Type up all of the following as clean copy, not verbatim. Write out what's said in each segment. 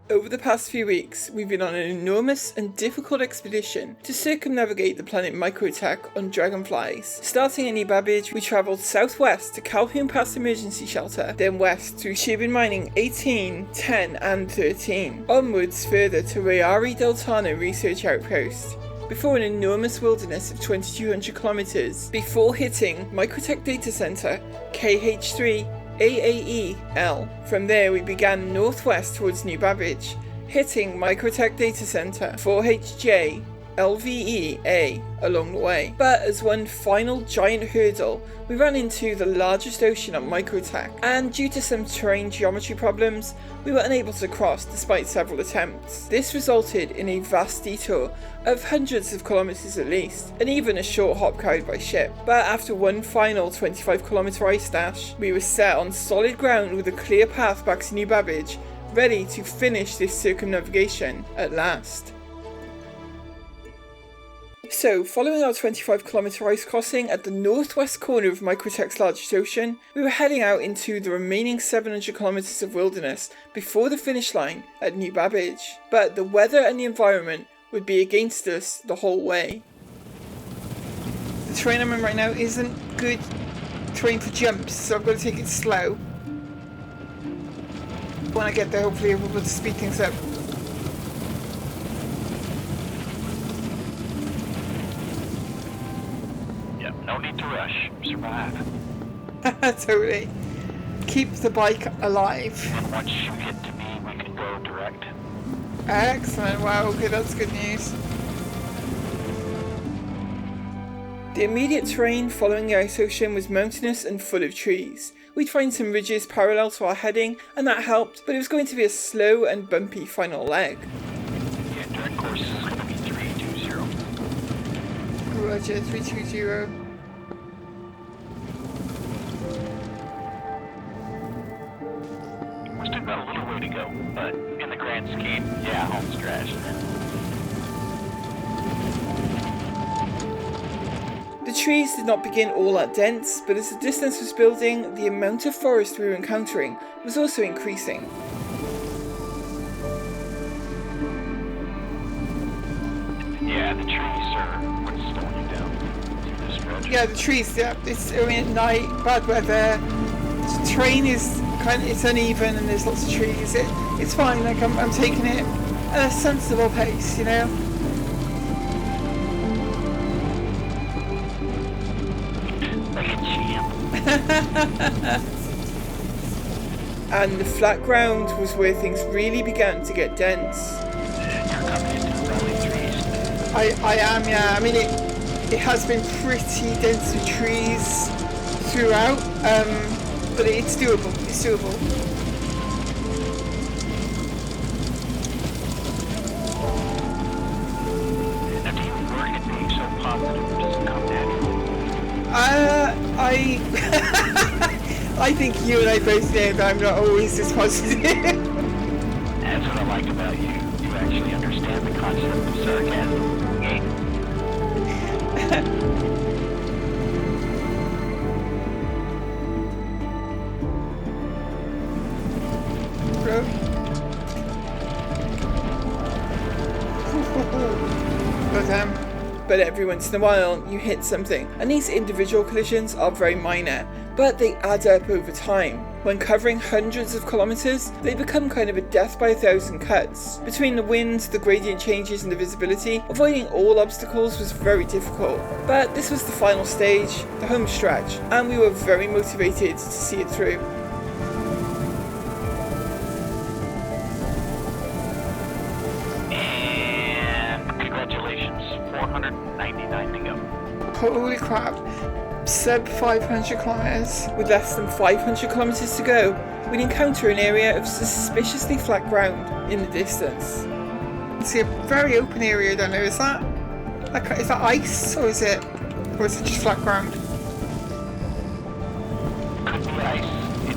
Over the past few weeks, we've been on an enormous and difficult expedition to circumnavigate the planet Microtech on Dragonflys. Starting at New Babbage, we travelled southwest to Calhoun Pass Emergency Shelter, then west through Shibin Mining 18, 10 and 13, onwards further to Rayari Deltano Research Outpost, before an enormous wilderness of 2200 kilometers, before hitting Microtech Data Center KH3 AAEL. From there we began northwest towards New Babbage, hitting Microtech Data Center 4HJ-LVEA along the way. But as one final giant hurdle, we ran into the largest ocean on Microtech, and due to some terrain geometry problems, we were unable to cross despite several attempts. This resulted in a vast detour of hundreds of kilometers at least, and even a short hop carried by ship. But after one final 25-kilometer ice dash, we were set on solid ground with a clear path back to New Babbage, ready to finish this circumnavigation at last. So, following our 25-kilometer ice crossing at the northwest corner of Microtech's largest ocean, we were heading out into the remaining 700 kilometers of wilderness before the finish line at New Babbage. But the weather and the environment would be against us the whole way. The terrain I'm in right now isn't good terrain for jumps, so I've got to take it slow. When I get there, hopefully I'll be able to speed things up. No need to rush. Survive. Totally. Keep the bike alive. And once you get to me, we can go direct. Excellent. Wow, okay, that's good news. The immediate terrain following the ice ocean was mountainous and full of trees. We'd find some ridges parallel to our heading, and that helped, but it was going to be a slow and bumpy final leg. Yeah, direct course is going to be 320. Roger, 320. Still got a little way to go, but in the grand scheme, yeah, home stretch. The trees did not begin all that dense, but as the distance was building, the amount of forest we were encountering was also increasing. Yeah, the trees are what's slowing you down through this stretch. Yeah, the trees, yeah, it's at night, bad weather, the terrain is it's uneven and there's lots of trees. It's fine, like I'm taking it at a sensible pace, you know? Like a champ. And the flat ground was where things really began to get dense. You're coming into the rolling trees. I am, yeah. I mean, it has been pretty dense with trees throughout, but it's doable. It's doable. Now, do you worry at being so positive or does it come naturally? I think you and I both know that I'm not always this positive. That's what I like about you. You actually understand the concept of sarcasm. But every once in a while you hit something, and these individual collisions are very minor, but they add up over time. When covering hundreds of kilometers, they become kind of a death by 1,000 cuts. Between the winds, the gradient changes and the visibility, avoiding all obstacles was very difficult. But this was the final stage, the home stretch, and we were very motivated to see it through. Congratulations, 499 to go. Holy crap, sub 500 kilometers. With less than 500 kilometers to go, we'd encounter an area of suspiciously flat ground in the distance. See a very open area down there. Is that ice or is it just flat ground? Could be ice. It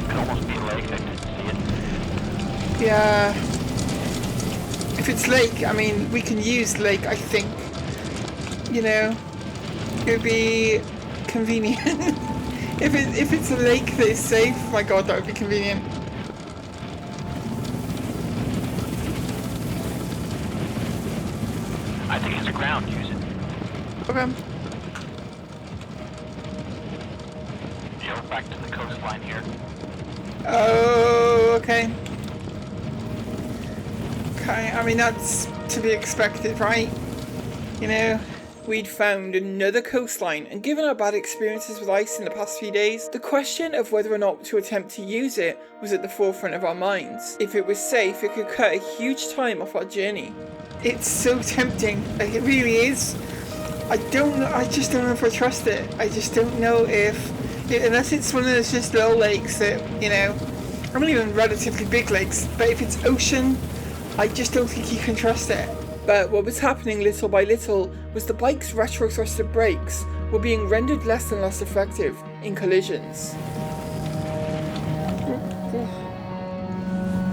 could almost be a lake. I didn't see it. Yeah. If it's lake, I mean, we can use lake, I think. You know, it would be convenient. if it's a lake that is safe, my god, that would be convenient. I think it's ground, use it. Okay. Yeah, we're back to the coastline here. Oh, okay. Okay, I mean, that's to be expected, right? You know, we'd found another coastline, and given our bad experiences with ice in the past few days, the question of whether or not to attempt to use it was at the forefront of our minds. If it was safe, it could cut a huge time off our journey. It's so tempting, like, it really is. I just don't know if I trust it. I just don't know if, unless it's one of those just little lakes that, you know, or not even relatively big lakes, but if it's ocean, I just don't think you can trust it. But what was happening little by little was the bike's retro-thrusted brakes were being rendered less and less effective in collisions.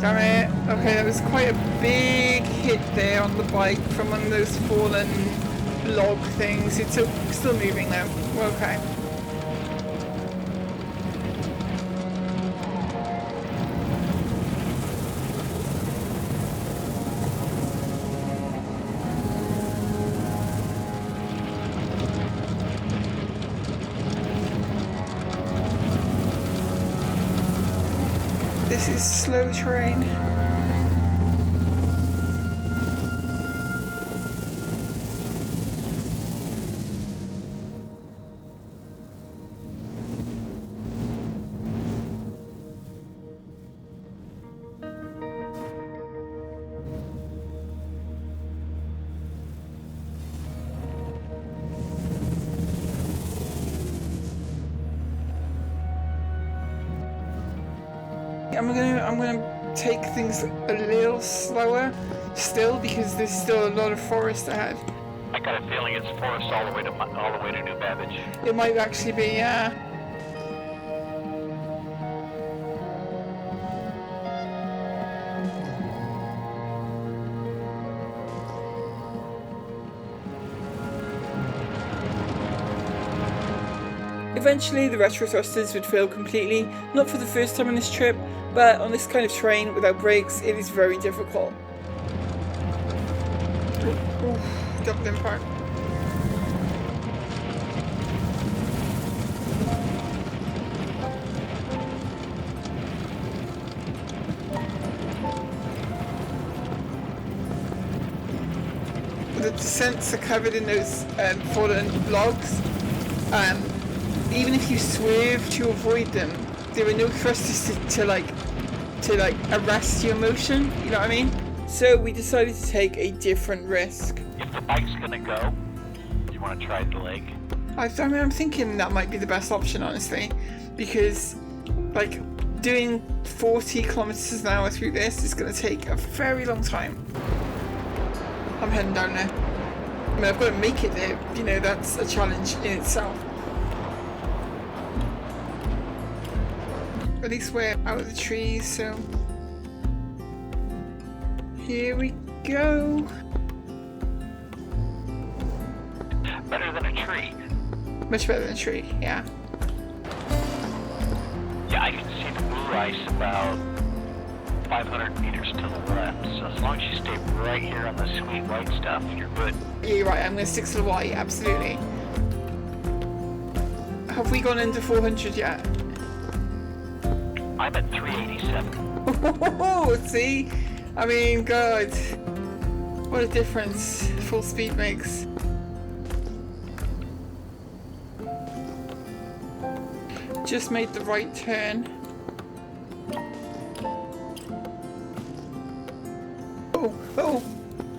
Damn it. Okay, that was quite a big hit there on the bike from one of those fallen log things. It's still moving though. We're okay. This is slow terrain. I'm gonna take things a little slower still because there's still a lot of forest ahead. I got a feeling it's forest all the way to New Babbage. It might actually be, yeah. Eventually the retro thrusters would fail completely, not for the first time on this trip, but on this kind of terrain without brakes it is very difficult. Double impact. The descents are covered in those fallen logs. Even if you swerve to avoid them, there are no thrusters to arrest your motion, you know what I mean? So we decided to take a different risk. If the bike's gonna go, do you want to try the lake? I'm thinking that might be the best option, honestly, because like doing 40 kilometers an hour through this is going to take a very long time. I'm heading down there. I mean, I've got to make it there, you know, that's a challenge in itself. At least we're out of the trees, so here we go. Better than a tree. Much better than a tree, yeah. Yeah, I can see the blue ice about 500 meters to the left, so as long as you stay right here on the sweet white stuff, you're good. Yeah, you're right, I'm going to stick to the white, absolutely. Have we gone into 400 yet? I'm at 387. Oh, see? I mean, God. What a difference full speed makes. Just made the right turn. Oh.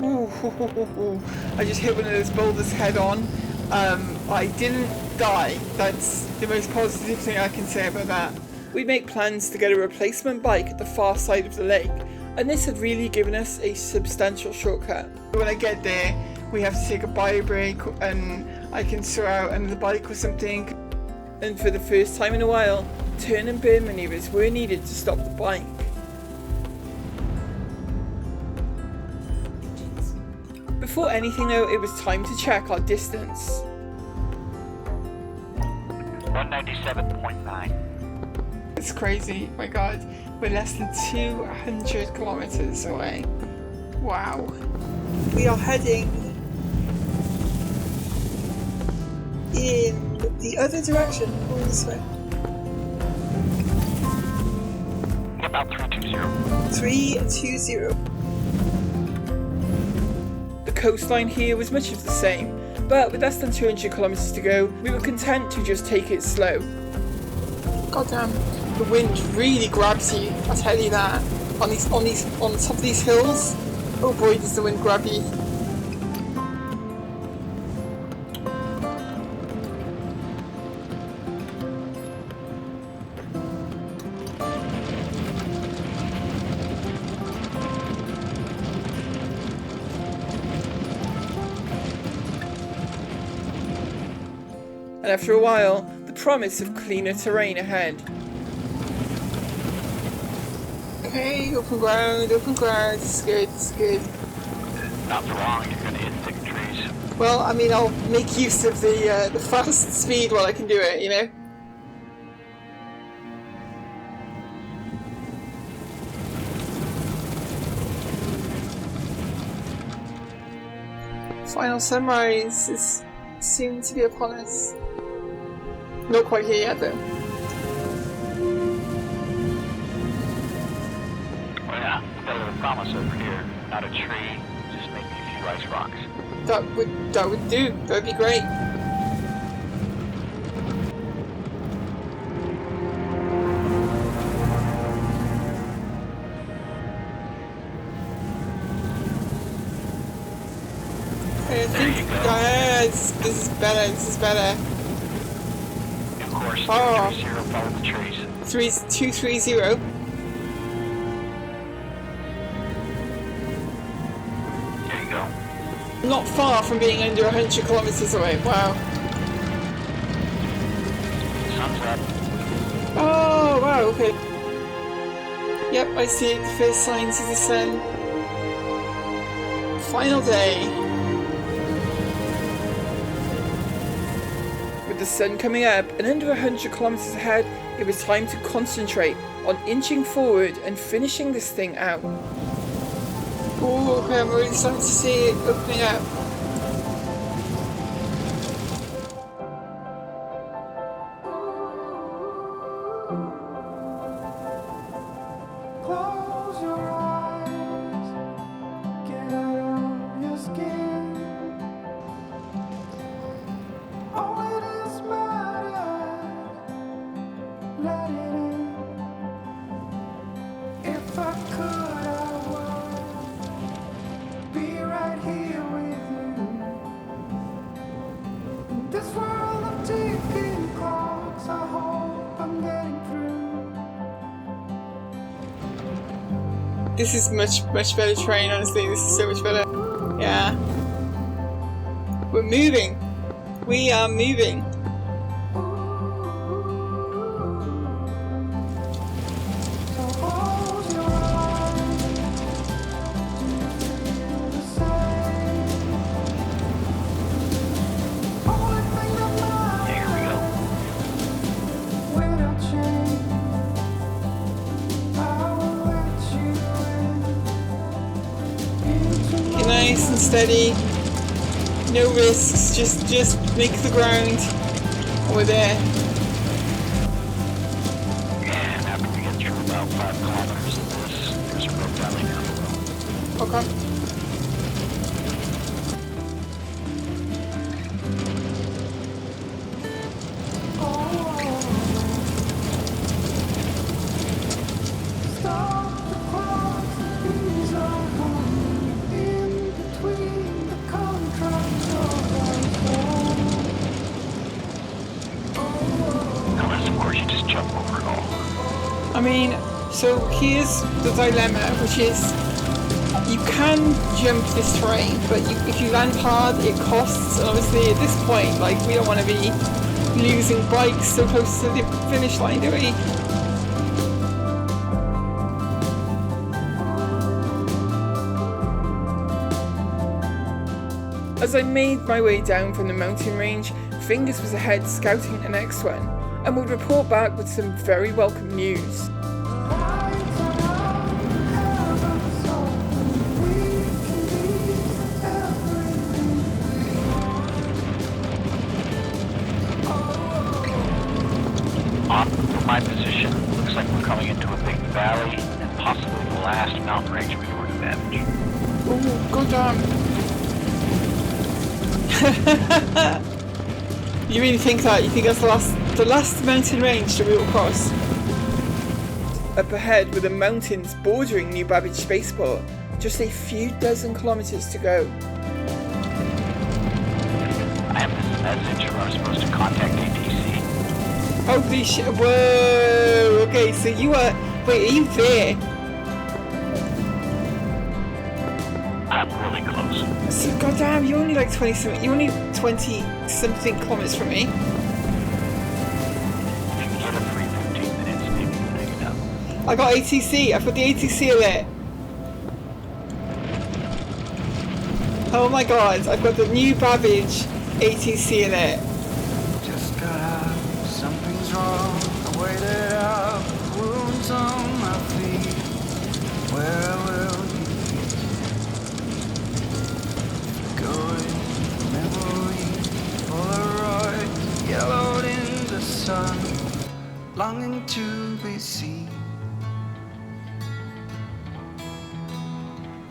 Ooh. I just hit one of those boulders head on. I didn't die. That's the most positive thing I can say about that. We make plans to get a replacement bike at the far side of the lake, and this had really given us a substantial shortcut. When I get there, we have to take a bio break and I can sort out another bike or something. And for the first time in a while, turn and burn maneuvers were needed to stop the bike. Before anything though, it was time to check our distance. 197.9. It's crazy, my God. We're less than 200 kilometers away. Wow. We are heading in the other direction, going this way. About 320. 320. The coastline here was much of the same, but with less than 200 kilometers to go, we were content to just take it slow. Goddamn, the wind really grabs you, I'll tell you that. On top of these hills, oh boy does the wind grab you. And after a while, the promise of cleaner terrain ahead. Okay, open ground, this is good, this is good. Not for long, you're going to hit thick trees. Well, I mean, I'll make use of the fast speed while I can do it, you know? Final sunrise is soon to be upon us. Not quite here yet, though. Oh yeah, got a little promise over here. Not a tree, just maybe a few ice rocks. That would do. That would be great. I think this is better. This is better. Of course, Oh. 320, follow the trees. 230. There you go. Not far from being under 100 kilometers away. Wow. Sun's up. Oh wow. Okay. Yep, I see it. The first signs of the sun. Final day. With the sun coming up and under 100 kilometers ahead, it was time to concentrate on inching forward and finishing this thing out. Oh, okay, I'm really starting to see it opening up. Close your eyes, get out of your skin. All it is matters, let it in. If I could, I would be right here with you. This world of ticking clocks, I hope I'm getting through. This is much better terrain, honestly. This is so much better. Yeah. We're moving. We are moving. So close your eyes, feel the same. Only thing that Here we go. matters without change. I will let you in into You're nice and steady. No risks. Just make the ground. And we're there. And after we get through about 5 kilometers of this, there's a road valley here. Okay. Stop the clock, these are coming in between the contracts of Unless, of course, you just jump over it all. I mean, so here's the dilemma, which is you can jump this terrain, but if you land hard, it costs. And obviously, at this point, like, we don't want to be losing bikes so close to the finish line, do we? As I made my way down from the mountain range, Fingers was ahead scouting the next one, and would report back with some very welcome news. Babbage before New Babbage. Oh, goddamn. You really think that? You think that's the last mountain range that we will cross? Up ahead were the mountains bordering New Babbage Spaceport. Just a few dozen kilometers to go. I have this message where I'm supposed to contact ATC. Holy shit, whoa, okay, so you are, wait, are you there? I'm really close. So goddamn, you're only like 20 something kilometers from me. If you get a free 15 minutes, maybe you can pick it up. I got ATC, I've got the ATC alert. Oh my god, I've got the New Babbage ATC alert. Just got out, something's wrong. I waited out, wounds on my feet. Where will you be? Going, memory, Polaroid, yellowed in the sun, longing to be seen.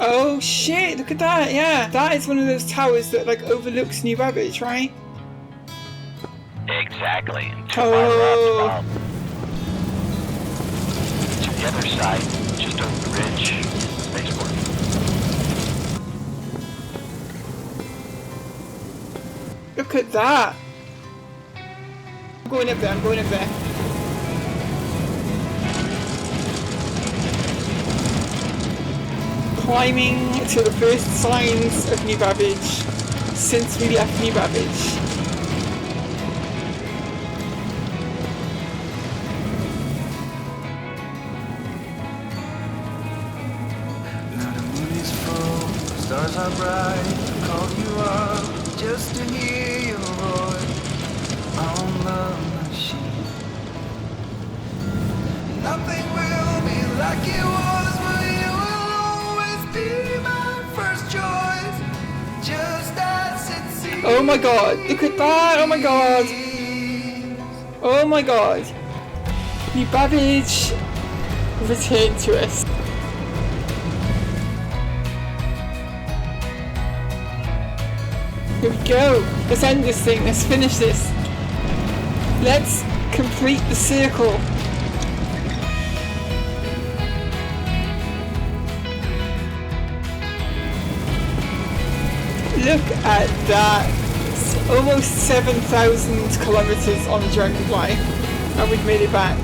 Oh shit, look at that, yeah. That is one of those towers that like overlooks New Babbage, right? Exactly. And to Oh. my left, to the other side, just over the ridge, spaceport. Look at that. I'm going up there. Climbing to the first signs of New Babbage since we left New Babbage. Now the moon is full, stars are bright. I called you up just to hear your voice on the machine. Nothing will be like it was, but you will always be my first choice. Just as it seems. Oh my god, look at that, oh my god. Oh my god. New Babbage returned to us. Here we go. Let's end this thing. Let's finish this. Let's complete the circle. Look at that. It's almost 7,000 kilometers on the Dragonfly. And we've made it back.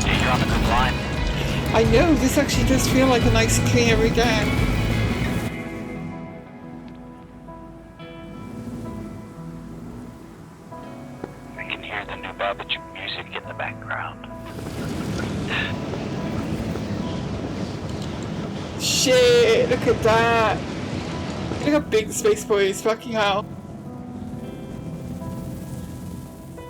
Yeah, you're on the good line. I know, this actually does feel like a nice clear again. I can hear the New Babbage music in the background. Shit, look at that. Look how big the spaceport is, fucking hell.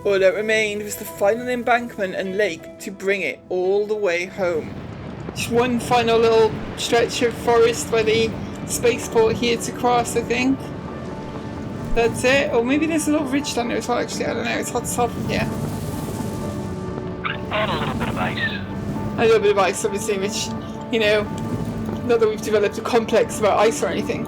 All that remained was the final embankment and lake to bring it all the way home. Just one final little stretch of forest by the spaceport here to cross, I think. That's it. Or maybe there's a little ridge down there as well, actually. I don't know, it's hard to tell from here. And a little bit of ice. A little bit of ice, obviously, which, you know, not that we've developed a complex about ice or anything.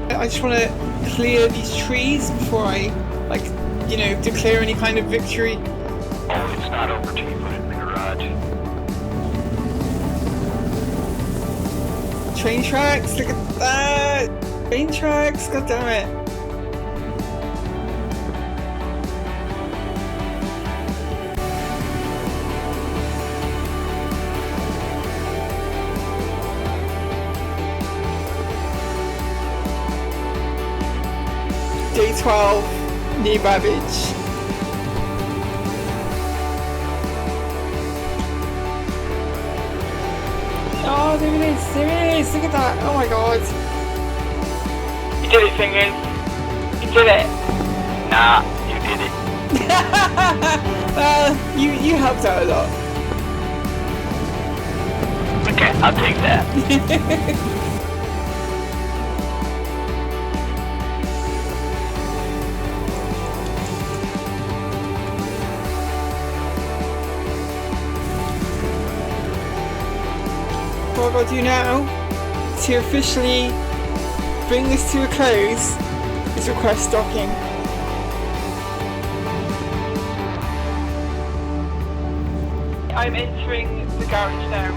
I just want to clear these trees before I, like, you know, declare any kind of victory. Oh, it's not over till you put it in the garage. Train tracks, look at that! Train tracks, god damn it. Day 12, New Babbage. Oh, there it is, look at that, oh my god. You did it, Fingers. You did it. Nah, you did it. You helped out a lot. Okay, I'll take that. What I've got to do now to officially bring this to a close is request docking. I'm entering the garage now.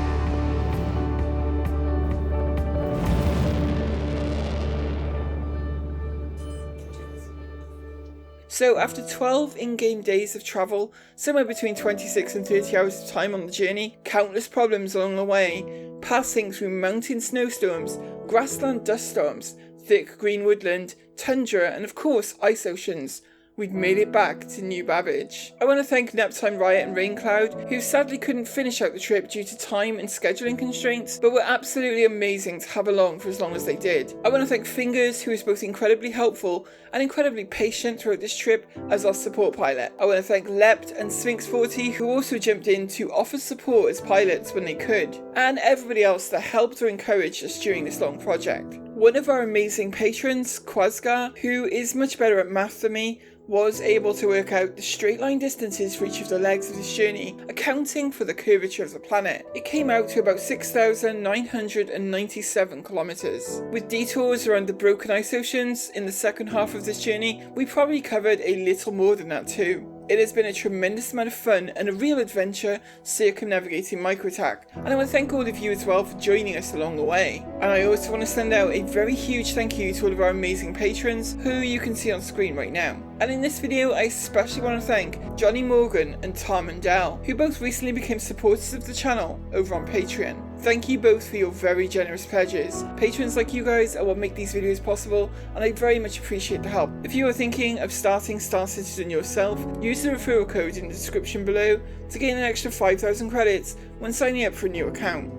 So after 12 in-game days of travel, somewhere between 26 and 30 hours of time on the journey, countless problems along the way, passing through mountain snowstorms, grassland dust storms, thick green woodland, tundra and of course ice oceans, we'd made it back to New Babbage. I want to thank Naptime Riot and Raincloud, who sadly couldn't finish out the trip due to time and scheduling constraints, but were absolutely amazing to have along for as long as they did. I want to thank Fingers, who was both incredibly helpful and incredibly patient throughout this trip as our support pilot. I want to thank Lept and Sphinx40, who also jumped in to offer support as pilots when they could, and everybody else that helped or encouraged us during this long project. One of our amazing patrons, Quasgar, who is much better at math than me, was able to work out the straight line distances for each of the legs of this journey, accounting for the curvature of the planet. It came out to about 6,997 kilometers. With detours around the broken ice oceans in the second half of this journey, we probably covered a little more than that too. It has been a tremendous amount of fun and a real adventure circumnavigating Microtech, and I want to thank all of you as well for joining us along the way. And I also want to send out a very huge thank you to all of our amazing patrons who you can see on screen right now. And in this video I especially want to thank Johnny Morgan and Tom and Dell, who both recently became supporters of the channel over on Patreon. Thank you both for your very generous pledges. Patrons like you guys are what make these videos possible, and I very much appreciate the help. If you are thinking of starting Star Citizen yourself, use the referral code in the description below to gain an extra 5,000 credits when signing up for a new account.